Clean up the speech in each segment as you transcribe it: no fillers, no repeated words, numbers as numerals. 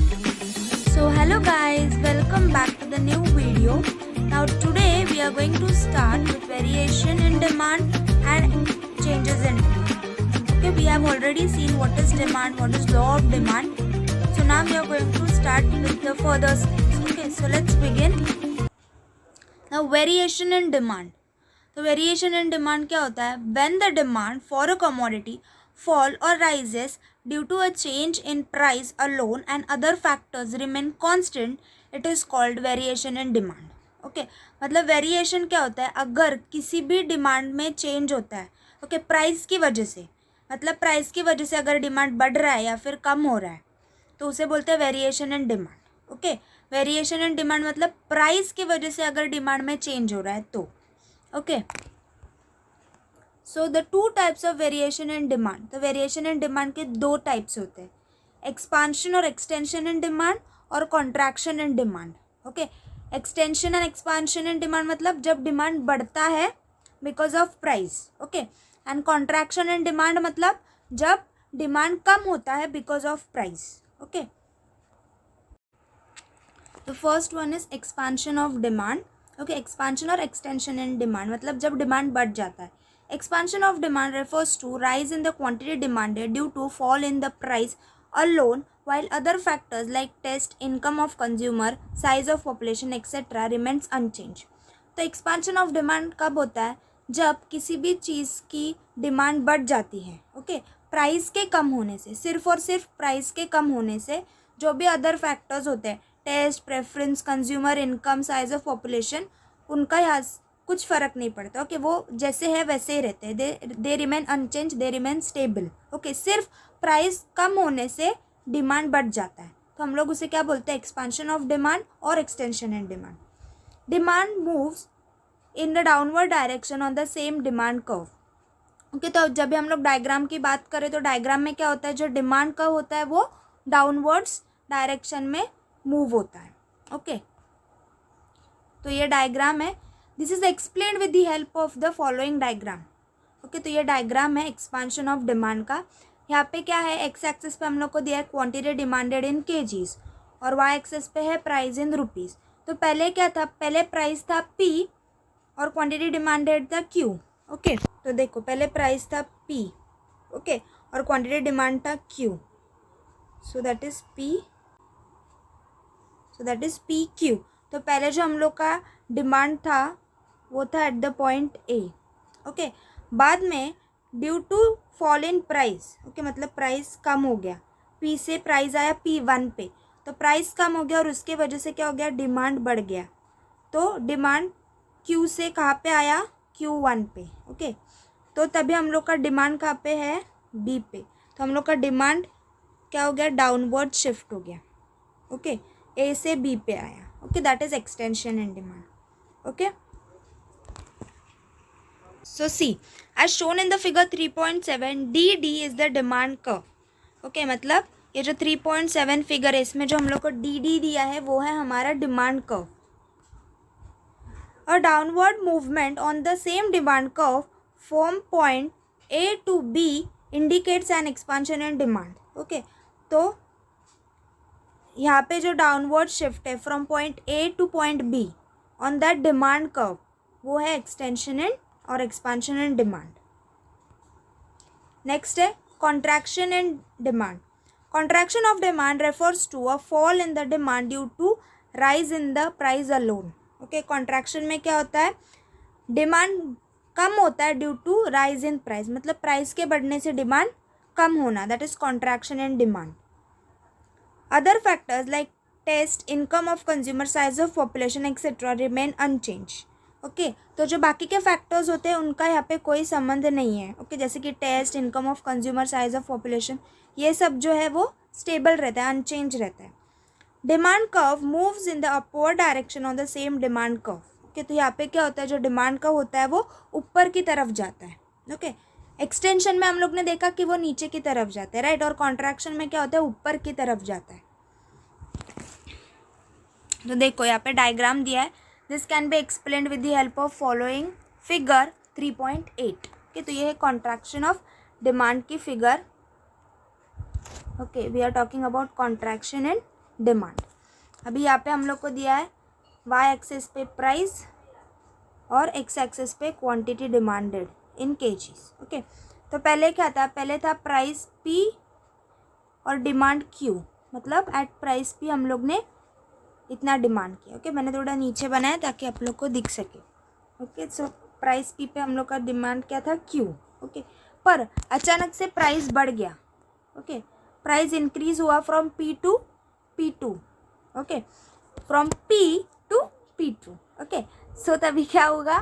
So hello guys, welcome back to the new video. Now today we are going to start with variation in demand and changes in demand. Okay, we have already seen what is demand, what is law of demand. So now we are going to start with the further steps. Okay, so let's begin. Now variation in demand. तो variation in demand क्या होता है? When the demand for a commodity fall or rises due to a change in price alone and other factors remain constant, it is called variation in demand. Okay मतलब variation क्या होता है? अगर किसी भी डिमांड में चेंज होता है, ओके, प्राइस की वजह से, मतलब प्राइस की वजह से अगर डिमांड बढ़ रहा है या फिर कम हो रहा है तो उसे बोलते हैं variation in demand. Okay, variation in demand मतलब प्राइस की वजह से अगर डिमांड में चेंज हो रहा है तो. Okay, so the two types of variation in demand. तो वेरिएशन इन डिमांड के दो टाइप्स होते हैं, एक्सपांशन और एक्सटेंशन इन डिमांड और contraction in demand. Okay, extension and expansion in demand मतलब जब डिमांड बढ़ता है because of price. Okay, and contraction in demand मतलब जब डिमांड कम होता है because of price. Okay, the first one is expansion of demand. Okay, expansion और एक्सटेंशन इन डिमांड मतलब जब डिमांड बढ़ जाता है. Expansion of demand refers to rise in the quantity demanded due to fall in the price alone, while other factors like taste, income of consumer, size of population, etc. remains unchanged. तो expansion of demand कब होता है? जब किसी भी चीज़ की demand बढ़ जाती है. ओके, प्राइस के कम होने से, सिर्फ और सिर्फ प्राइस के कम होने से जो भी अदर फैक्टर्स होते हैं, taste, preference, consumer, income, size of population, उनका यहाँ कुछ फ़र्क नहीं पड़ता. ओके, वो जैसे है वैसे ही रहते हैं. They remain unchange, they remain stable. Okay, सिर्फ प्राइस कम होने से डिमांड बढ़ जाता है तो हम लोग उसे क्या बोलते हैं? एक्सपांशन ऑफ डिमांड और extension in demand. Demand moves in the downward direction on the same demand curve. Okay, तो जब भी हम लोग डायग्राम की बात करें तो डायग्राम में क्या होता है? जो डिमांड कर्व होता है वो डाउनवर्ड्स डायरेक्शन में मूव होता है. ओके, तो ये डायग्राम है. This is explained with the help of the following diagram. Okay, तो ये डायग्राम है एक्सपांशन ऑफ डिमांड का. यहाँ पे क्या है? एक्स एक्सेस पे हम लोग को दिया है क्वांटिटी डिमांडेड इन केजीज और वाई एक्सेस पे है प्राइस इन रुपीज़. तो पहले क्या था? पहले प्राइस था पी और क्वांटिटी डिमांडेड था क्यू. ओके, तो देखो पहले प्राइस था पी, ओके, और क्वांटिटी डिमांड था Q. So that is P Q. तो पहले जो हम लोग का डिमांड था वो था at the point A. Okay, बाद में due to fall in price, okay, मतलब प्राइस कम हो गया, पी से प्राइस आया P1 पे, तो प्राइस कम हो गया और उसके वजह से क्या हो गया? डिमांड बढ़ गया. तो डिमांड क्यू से कहाँ पे आया? Q1 पे. ओके, तो तभी हम लोग का डिमांड कहाँ पे है? बी पे. तो हम लोग का डिमांड क्या हो गया? डाउनवर्ड शिफ्ट हो गया. ओके, ए से बी पे आया. Okay, that is extension in demand. Okay, so see, as shown in the figure 3.7, DD is the demand curve. Okay, मतलब ये जो 3.7 फिगर है इसमें जो हम लोग को DD दिया है वो है हमारा demand curve. A downward movement on the same demand curve from point A to B indicates an expansion in demand. Okay, तो यहाँ पे जो डाउनवर्ड शिफ्ट है from point A to point B on that demand curve वो है extension in और expansion in demand. Next है contraction in demand. Contraction of demand refers to a fall in the demand due to rise in the price alone. Okay, contraction में क्या होता है? Demand कम होता है due to rise in price, मतलब price के बढ़ने से डिमांड कम होना, that is contraction in demand. Other factors like taste, income of consumer, size of population etcetera remain unchange. Okay, तो जो बाकी के फैक्टर्स होते हैं उनका यहाँ पे कोई संबंध नहीं है. ओके, जैसे कि taste, income of consumer, size of population, ये सब जो है वो स्टेबल रहता है, अनचेंज रहता है. Demand curve moves in the upward direction on the same demand curve. Okay, तो यहाँ पे क्या होता है? जो डिमांड कर्व होता है वो ऊपर की तरफ जाता है. ओके, एक्सटेंशन में हम लोग ने देखा कि वो नीचे की तरफ जाता है, राइट, और कॉन्ट्रैक्शन में क्या होता है? ऊपर की तरफ जाता है. तो देखो यहाँ पे डायग्राम दिया है. This can be explained with the help of following figure 3.8. Okay, तो ये है कॉन्ट्रैक्शन ऑफ डिमांड की figure. Okay, we are talking about contraction in demand. अभी यहाँ पे हम लोग को दिया है वाई एक्सिस पे प्राइस और एक्स एक्सिस पे quantity demanded in kgs. Okay, तो पहले क्या था, पहले था प्राइस पी और डिमांड क्यू, मतलब एट प्राइस पी हम लोग ने इतना डिमांड किया। ओके, मैंने थोड़ा नीचे बनाया ताकि आप लोग को दिख सके। ओके, सो प्राइस पी पे हम लोग का डिमांड क्या था, क्यू। ओके, पर अचानक से प्राइस बढ़ गया। ओके, प्राइस इंक्रीज हुआ from P to P two. Okay, from P to P two. Okay, so तभी क्या होगा,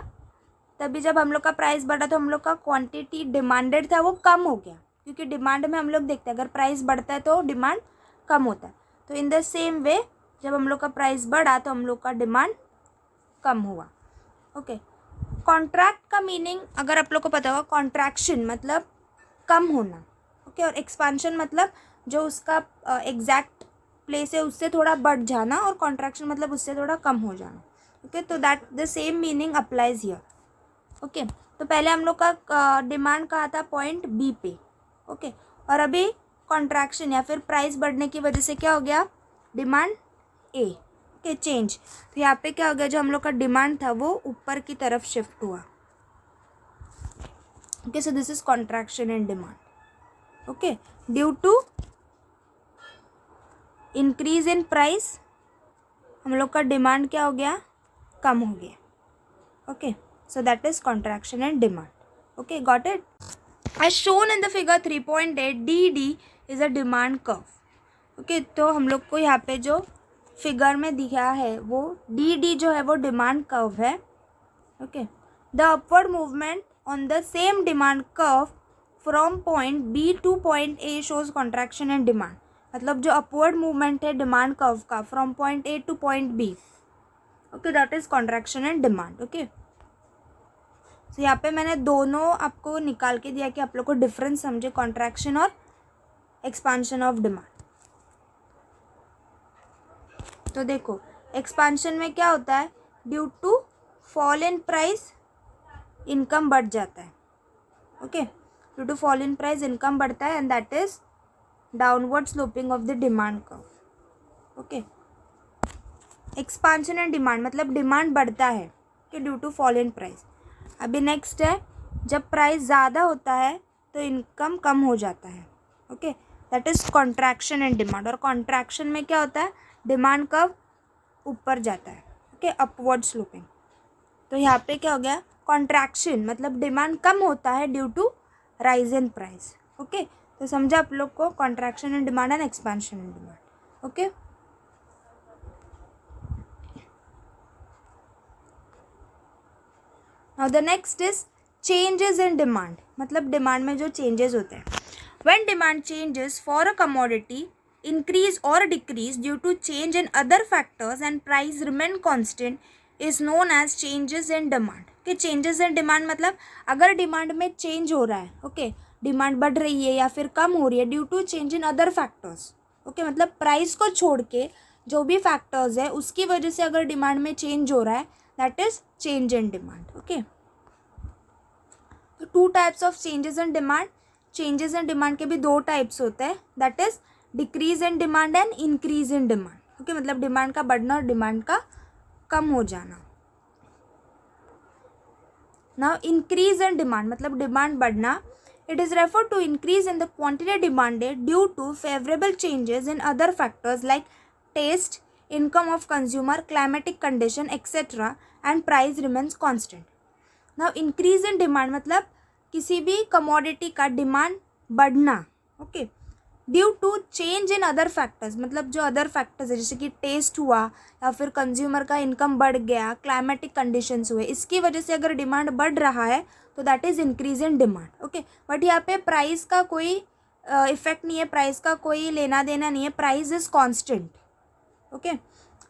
तभी जब हम लोग का प्राइस बढ़ा तो हम लोग का क्वांटिटी डिमांडेड था वो कम हो गया, क्योंकि डिमांड में हम लोग देखते हैं अगर प्राइस बढ़ता है तो डिमांड कम होता है। तो इन द सेम वे जब हम लोग का प्राइस बढ़ा तो हम लोग का डिमांड कम हुआ। ओके, कॉन्ट्रैक्ट का मीनिंग अगर आप लोग को पता होगा, कॉन्ट्रैक्शन मतलब कम होना। ओके, और एक्सपांशन मतलब जो उसका एग्जैक्ट प्लेस है उससे थोड़ा बढ़ जाना, और कॉन्ट्रैक्शन मतलब उससे थोड़ा कम हो जाना। ओके, तो that the same meaning applies here. Okay, तो पहले हम लोग का डिमांड कहा था पॉइंट बी पे। ओके, और अभी कॉन्ट्रैक्शन या फिर प्राइस बढ़ने की वजह से क्या हो गया, डिमांड ए। Okay, change. तो यहाँ पे क्या हो गया, जो हम लोग का डिमांड था वो ऊपर की तरफ शिफ्ट हुआ। Okay, so this is contraction in demand. Okay, due to increase in price हम लोग का डिमांड क्या हो गया, कम हो गया। Okay, so that is contraction and demand. Okay, got it? As shown in the figure 3.8, DD is a demand curve. Okay, तो हम लोग को यहाँ पे जो फिगर में दिखा है वो DD जो है वो डिमांड कर्व है। Okay, the upward movement on the same demand curve from point B to point A shows contraction and demand. मतलब जो अपवर्ड मूवमेंट है डिमांड कर्व का from point A to point B, okay, that is contraction and demand. Okay, तो यहाँ पे मैंने दोनों आपको निकाल के दिया कि आप लोग को डिफरेंस समझे, कॉन्ट्रैक्शन और एक्सपांशन ऑफ डिमांड। तो देखो, एक्सपांशन में क्या होता है, due to fall in price income बढ़ जाता है। Okay, due to fall in price income बढ़ता है and that is downward sloping of the demand curve. Okay, expansion and demand मतलब डिमांड बढ़ता है कि due to fall in price. अभी नेक्स्ट है, जब प्राइस ज़्यादा होता है तो इनकम कम हो जाता है। Okay, that is contraction and demand. और कॉन्ट्रैक्शन में क्या होता है, डिमांड कर्व ऊपर जाता है। Okay, upward sloping. तो यहाँ पे क्या हो गया, कॉन्ट्रैक्शन मतलब डिमांड कम होता है due to rise in price. Okay, तो समझा आप लोग को contraction and demand and expansion and demand. Okay, now the next is changes in demand. मतलब डिमांड में जो चेंजेस होते हैं, when demand changes for a commodity increase or decrease due to change in other factors and price remain constant is known as changes in demand. कि changes in demand मतलब अगर demand में change हो रहा है, okay, demand बढ़ रही है या फिर कम हो रही है due to change in other factors. Okay, मतलब प्राइस को छोड़ के जो भी फैक्टर्स है उसकी वजह से अगर डिमांड में चेंज हो रहा है, that is change in demand. Okay, तो two types of changes in demand. Changes in demand के भी दो टाइप्स होते हैं, that is decrease in demand and increase in demand. Okay, मतलब डिमांड का बढ़ना और डिमांड का कम हो जाना। नाउ इंक्रीज इन डिमांड मतलब डिमांड बढ़ना, it is refer to increase in the quantity demanded due to favourable changes in other factors like taste, income of consumer, climatic condition etcetera and price remains constant. Now increase in demand मतलब किसी भी commodity का demand बढ़ना। Okay, due to change in other factors मतलब जो other factors है जैसे कि टेस्ट हुआ या फिर कंज्यूमर का इनकम बढ़ गया, क्लाइमेटिक कंडीशंस हुए, इसकी वजह से अगर डिमांड बढ़ रहा है तो that is increase in demand. Okay, but यहाँ पे प्राइस का कोई इफेक्ट नहीं है, प्राइस का कोई लेना देना नहीं है, प्राइस इज कॉन्स्टेंट। ओके,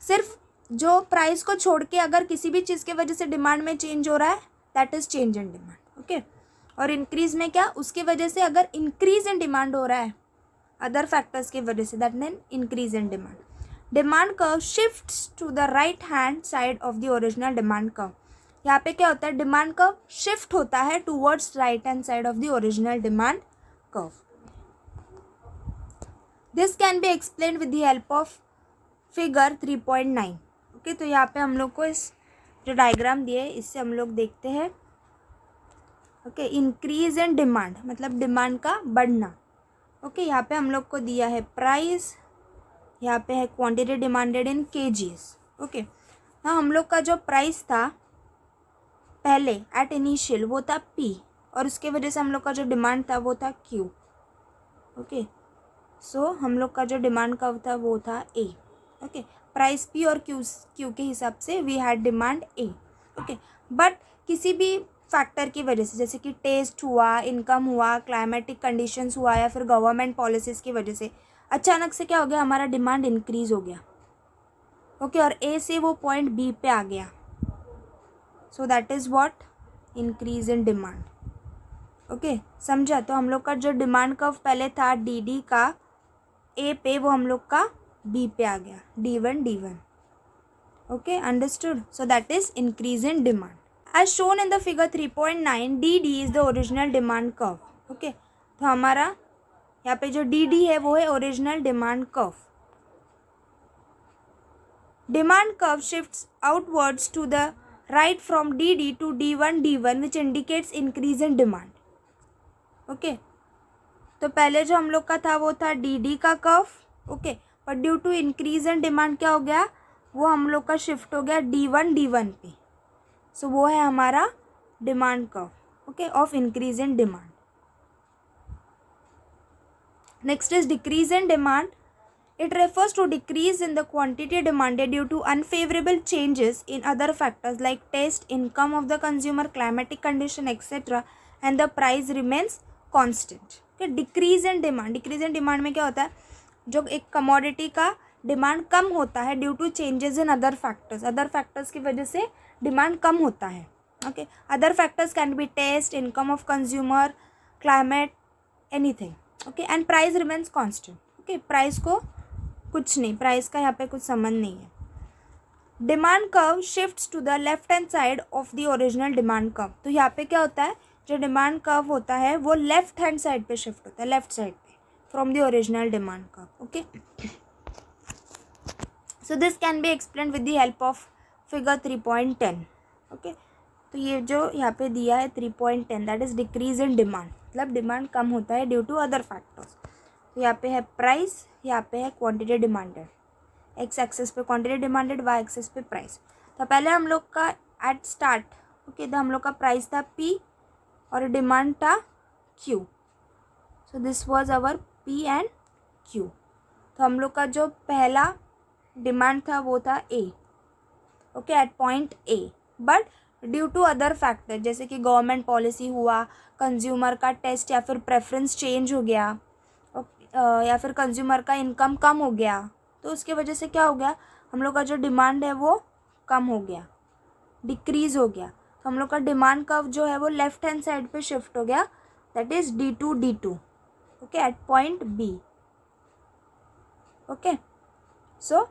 सिर्फ जो प्राइस को छोड़ के अगर किसी भी चीज़ की वजह से डिमांड में चेंज हो रहा है that is change in demand. Okay, और इंक्रीज में क्या, उसकी वजह से अगर इंक्रीज इन डिमांड हो रहा है अदर फैक्टर्स की वजह से, that mean increase in demand. Demand curve shifts to the right hand side of the original demand curve. यहाँ पे क्या होता है, डिमांड कर्व शिफ्ट होता है towards right hand side of the original demand curve. This can be explained with the help of figure 3.9। Okay, तो यहाँ पे हम लोग को इस जो डायग्राम दिए है इससे हम लोग देखते हैं। ओके, इंक्रीज इन डिमांड मतलब डिमांड का बढ़ना। ओके, यहाँ पे हम लोग को दिया है प्राइस, यहाँ पे है quantity demanded in kgs. Okay, हाँ, हम लोग का जो प्राइस था पहले एट इनिशियल वो था P, और उसके वजह से हम लोग का जो डिमांड था वो था Q। ओके, सो हम लोग का जो डिमांड कर्व था वो था A। ओके, प्राइस P और Q के हिसाब से we had demand A। Okay, but किसी भी फैक्टर की वजह से, जैसे कि टेस्ट हुआ, इनकम हुआ, क्लाइमेटिक कंडीशंस हुआ, या फिर गवर्नमेंट पॉलिसीज़ की वजह से अचानक से क्या हो गया, हमारा डिमांड इंक्रीज़ हो गया। ओके, और A से वो पॉइंट B पे आ गया। सो that is what, increase in demand. Okay, समझा? तो हम लोग का जो डिमांड कर्व पहले था DD का A पे, वो हम लोग का B पे आ गया, D1। Okay, understood? So that is increase in demand. As shown in the figure 3.9, DD is the original demand curve. Okay, तो हमारा यहाँ पे जो DD है वो है original demand curve. Demand curve shifts outwards to the right from DD to D1 which indicates increase in demand। Okay, तो पहले जो हम लोग का था वो था DD का कर्व। ओके, पर due to increase in demand क्या हो गया, वो हम लोग का शिफ्ट हो गया D1 पे। सो वो है हमारा demand curve, okay, of increase in demand. Next is decrease in demand. It refers to decrease in the quantity demanded due to unfavorable changes in other factors like taste, income of the consumer, climatic condition, etc. and the price remains constant। Okay, decrease in demand, decrease in demand में क्या होता है, जो एक commodity का demand कम होता है due to changes in other factors, other factors की वजह से डिमांड कम होता है। Okay, other factors can be taste, income of consumer, climate, anything. Okay, and price remains constant. Okay, price को कुछ नहीं, प्राइस का यहाँ पे कुछ संबंध नहीं है। Demand curve shifts to the left hand side of the original demand curve. तो यहाँ पे क्या होता है, जो डिमांड कर्व होता है वो लेफ्ट हैंड साइड पे शिफ्ट होता है, लेफ्ट साइड पे from the original demand curve. Okay, so this can B explain with the help of figure 3.10। Okay, तो ये जो यहाँ पे दिया है 3.10 that is decrease in demand, मतलब डिमांड कम होता है ड्यू टू अदर फैक्टर्स। तो यहाँ पे है प्राइस, यहाँ पे है क्वांटिटी डिमांडेड, एक्स एक्सेस पे क्वांटिटी डिमांडेड, वाई एक्सेस पे प्राइस। तो पहले हम लोग का एट स्टार्ट, ओके, तो हम लोग का प्राइस था P और डिमांड था Q। So this was our P and Q। तो हम लोग का जो पहला डिमांड था वो था A, okay, at point A, but due to other factor जैसे कि गवर्नमेंट पॉलिसी हुआ, कंज्यूमर का टेस्ट या फिर प्रेफरेंस चेंज हो गया, या फिर कंज्यूमर का इनकम कम हो गया, तो उसके वजह से क्या हो गया, हम लोग का जो डिमांड है वो कम हो गया, डिक्रीज़ हो गया। तो हम लोग का डिमांड कर्व जो है वो लेफ्ट हैंड साइड पे शिफ्ट हो गया, that is D2, okay, at point B। Okay, so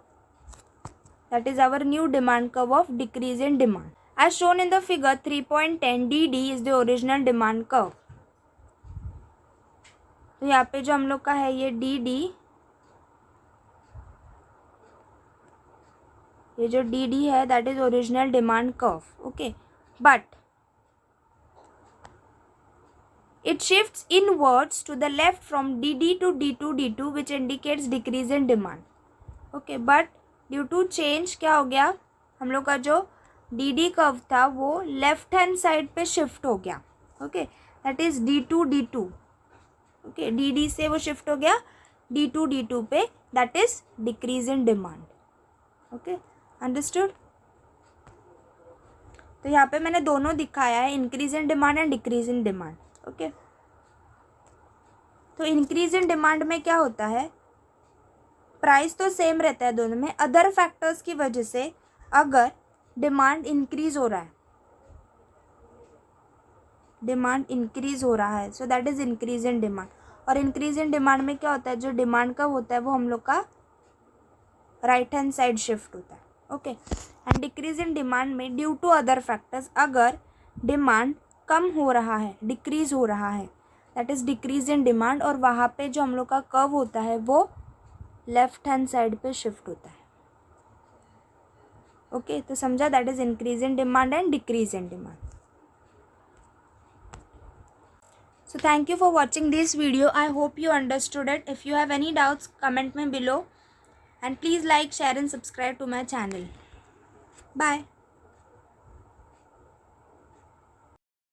that is our new demand curve of decrease in demand. As shown in the figure 3.10, DD is the original demand curve. तो यहाँ पे जो हम लोग का है ये DD, ये जो DD है that is original demand curve. Okay, but it shifts inwards to the left from DD to D2 which indicates decrease in demand. Okay, but due to change क्या हो गया, हम लोग का जो DD कर्व था वो लेफ्ट हैंड साइड पे शिफ्ट हो गया। Okay, that is D2। Okay, DD से वो शिफ्ट हो गया D2 पे, that is decrease in demand. Okay, understood? तो यहाँ पे मैंने दोनों दिखाया है, increase in demand and decrease in demand. Okay, तो इंक्रीज इन डिमांड में क्या होता है, प्राइस तो सेम रहता है दोनों में, अदर फैक्टर्स की वजह से अगर डिमांड इंक्रीज हो रहा है, डिमांड इंक्रीज हो रहा है, सो that is increase in demand. और इंक्रीज इन डिमांड में क्या होता है, जो डिमांड का होता है वो हम लोग का राइट हैंड साइड शिफ्ट होता है। Okay, and decrease in demand में ड्यू टू अदर फैक्टर्स अगर डिमांड कम हो रहा है, डिक्रीज हो रहा है, that is decrease in demand, और वहाँ पे जो हम लोग का कर्व होता है वो लेफ्ट हैंड साइड पे शिफ्ट होता है। ओके, तो समझा, that is increase in demand and decrease in demand. So thank you for watching this video. I hope you understood it. If you have any doubts, comment me below, and please like, share and subscribe to my channel. Bye.